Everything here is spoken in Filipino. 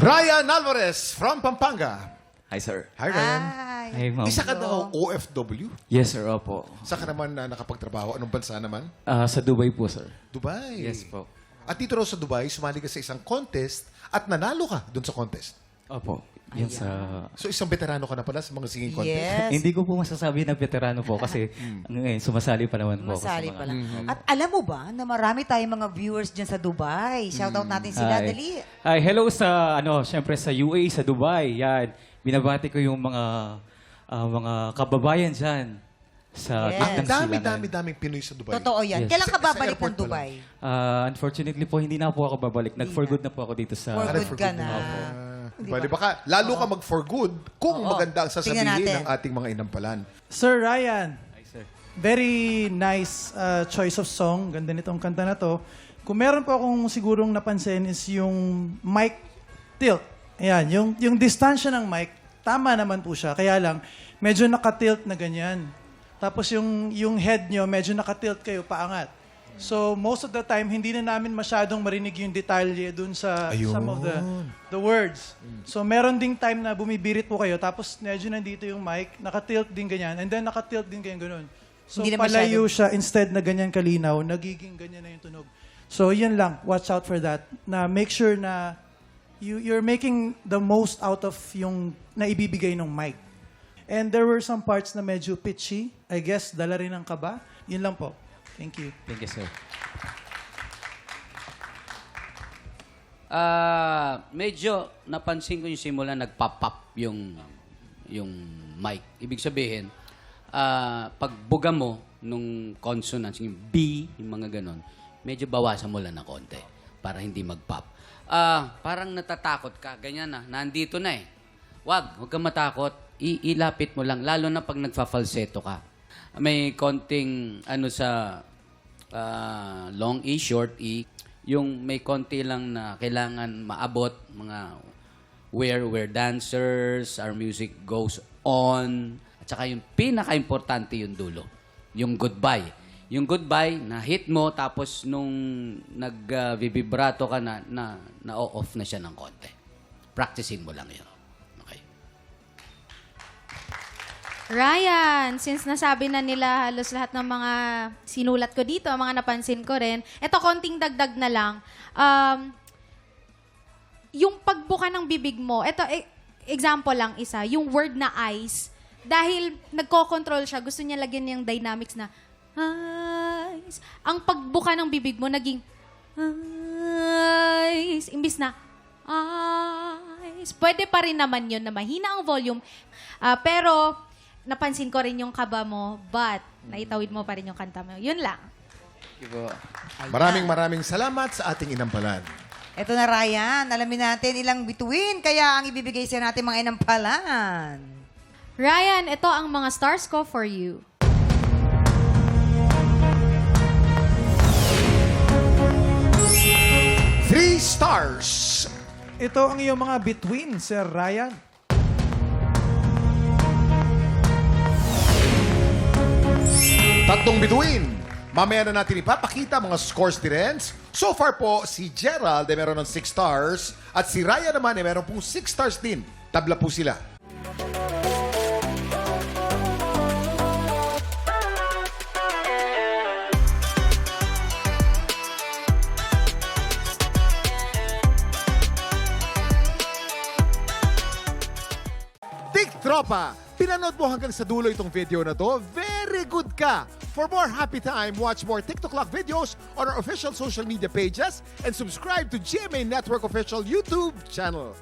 Ryan Alvarez from Pampanga. Hi, sir. Hi, Ryan. Hi, ma'am. Isa ka daw OFW. Yes, sir. Opo. Saan ka naman na nakapagtrabaho? Anong bansa naman? Sa Dubai po, sir. Dubai. Yes po. At dito raw sa Dubai, sumali ka sa isang contest at nanalo ka doon sa contest. Opo. Yan sa... So isang veterano ka na pala sa mga singing contest. Yes. Hindi ko po masasabi na veterano po kasi ngayon sumasali pa naman po ako sa Masali mga... pa lang. At alam mo ba na marami tayong mga viewers dyan sa Dubai? Shoutout natin sila. Hi. Dali. Hi, hello sa, syempre sa UAE, sa Dubai. Yan. Binabati ko yung mga kababayan dyan sa Yes. gitnang silangan. Daming Pinoy sa Dubai. Totoo yan. Yes. Kailan ka Sa babalik airport ng pa lang. Dubai? Unfortunately po, hindi na po ako babalik. Nag-for good na po ako dito sa... For good ka na. Di ba? Lalo ka mag-for good kung maganda ang Tingnan sasabihin natin. ng ating mga inampalan. Sir Ryan, Hi, sir. very nice choice of song. Ganda nitong kanta na to. Kung meron po akong sigurong napansin is yung mic tilt. Ayan, yung distansya ng mic, tama naman po siya. Kaya lang, medyo nakatilt na ganyan. Tapos yung head nyo, medyo nakatilt kayo paangat. So, most of the time, hindi na namin masyadong marinig yung detalye dun sa some of the words. So, meron ding time na bumibirit po kayo, tapos medyo nandito yung mic, nakatilt din ganyan, and then nakatilt din ganyan ganun. So, Hindi na palayo siya, instead na ganyan kalinaw, nagiging ganyan na yung tunog. So, yun lang, watch out for that. Na make sure na you're making the most out of yung naibibigay ng mic. And there were some parts na medyo pitchy. I guess, dala rin ng kaba. Yun lang po. Thank you. Thank you, sir. Medyo napansin ko yung simula nagpa-pop yung mic. Ibig sabihin, pagbuga mo nung consonants, yung B, yung mga ganon, medyo bawasan mo lang ng konti para hindi mag-pop. Parang natatakot ka, ganyan na, nandito na eh. Huwag kang matakot, ilapit mo lang, lalo na pag nagfa-falsetto ka. May konting sa long E, short E, yung may konti lang na kailangan maabot, mga where dancers, our music goes on, at saka yung pinaka-importante yung dulo, yung goodbye. Yung goodbye, na hit mo, tapos nung nag-vibrato ka na-off na siya ng konti. Practicing mo lang yun. Okay. Ryan, since nasabi na nila halos lahat ng mga sinulat ko dito, mga napansin ko rin, eto konting dagdag na lang. Yung pagbuka ng bibig mo, eto example lang isa, yung word na eyes, dahil nagko-control siya, gusto niya lagyan yung dynamics na eyes. Ang pagbuka ng bibig mo naging eyes, imbis na eyes. Pwede pa rin naman yun na mahina ang volume. Pero napansin ko rin yung kaba mo, but naitawid mo pa rin yung kanta mo. Yun lang. Thank you po. Maraming salamat sa ating inampalan. Ito na, Ryan. Alamin natin ilang bituin. Kaya ang ibibigay sa natin mga inampalan. Ryan, ito ang mga stars ko for you. Three stars. Ito ang iyong mga between, Sir Ryan. Tatlong bituin. Mamaya na natin ipapakita mga scores difference. So far po, si Gerald ay meron ng 6 stars at si Ryan naman ay meron pong 6 stars din. Tabla po sila. Tik Tropa! Pinanood mo hanggang sa dulo itong video na to? Very good ka! For more happy time, watch more TikTok Clock videos on our official social media pages and subscribe to GMA Network official YouTube channel.